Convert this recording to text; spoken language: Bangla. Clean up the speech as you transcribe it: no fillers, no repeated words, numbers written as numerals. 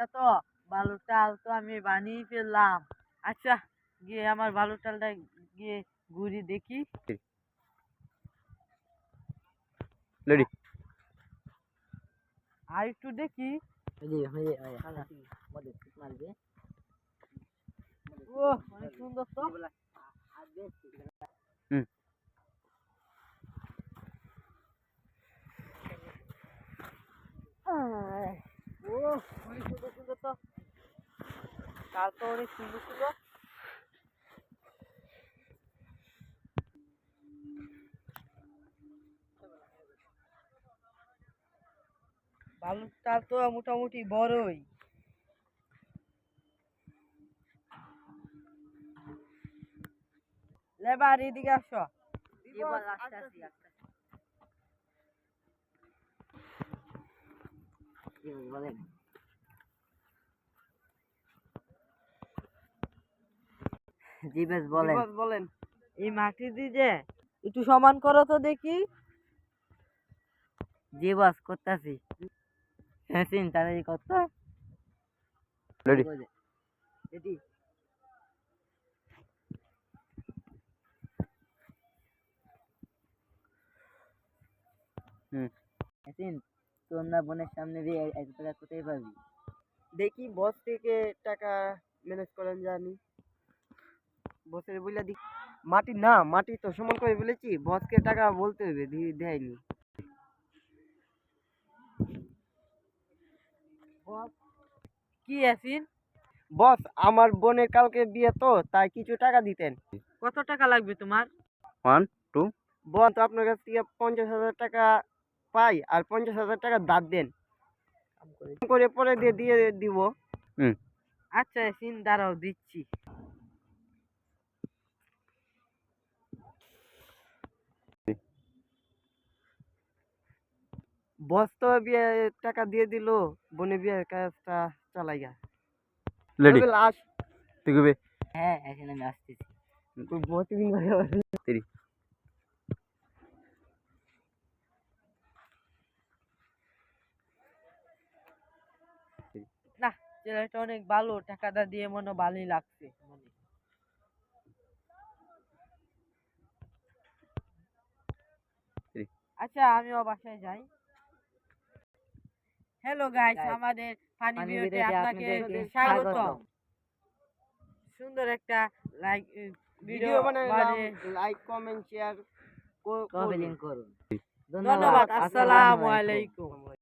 একটা তো বালুর চাল তো আমি বানিয়ে ফেললাম। আচ্ছা, গিয়ে আমার বালুর চালটা গিয়ে ঘুরি দেখি। রেডি। আর একটু দেখি। ও অনেক সুন্দর তো। হুম। ও অনেক সুন্দর সুন্দর তো। চাল তো অনেক সুন্দর ছিল। বালুর চাল তো মোটামুটি বড়ই। লেবার এদিকে আসো। জি বেশ বলেন। এই মাটি দিয়ে একটু সমান করো তো দেখি। জি বস করতেছি। হ্যাঁ তাড়াতাড়ি করতো। রেডি। রেডি। তোর না বোনের সামনে দিয়ে এক টাকা কোথায় পাবি? দেখি বস থেকে টাকা ম্যানেজ করেন জানি। বসের বইলা দি মাটি না, মাটি তো সমান করে বলেছি, বসকে টাকা বলতে হবে, দেয়নি। কি আছিস? বস আমার বোনের কালকে বিয়ে তো, তাই কিছু টাকা দিতেন। কত টাকা লাগবে তোমার? 1 2 বস তো আপনার কাছ থেকে 50,000 টাকা পাই, আর 50,000 টাকা দাঁত দেন করে পরে দিয়ে দিব। হুম। আচ্ছা সিন দাঁড়াও দিচ্ছি। বস তো বিয়ে টাকা দিয়ে দিল, বোনের বিয়ের কাজটা চালাইয়া। রেডি। লাস্ট তুই কবে? হ্যাঁ এখন আমি আসতেছি। প্রতিদিন না, ছেলেটা অনেক ভালো, টাকাটা দিয়ে মনে ভালোই লাগছে মনে। আচ্ছা আমিও বাসায় যাই। হ্যালো গাইস, আমাদের ফানি ভিডিওতে আপনাকে স্বাগতম। সুন্দর একটা লাইক ভিডিও বানালাম, লাইক কমেন্ট শেয়ার করুন। ধন্যবাদ। আসসালামু আলাইকুম।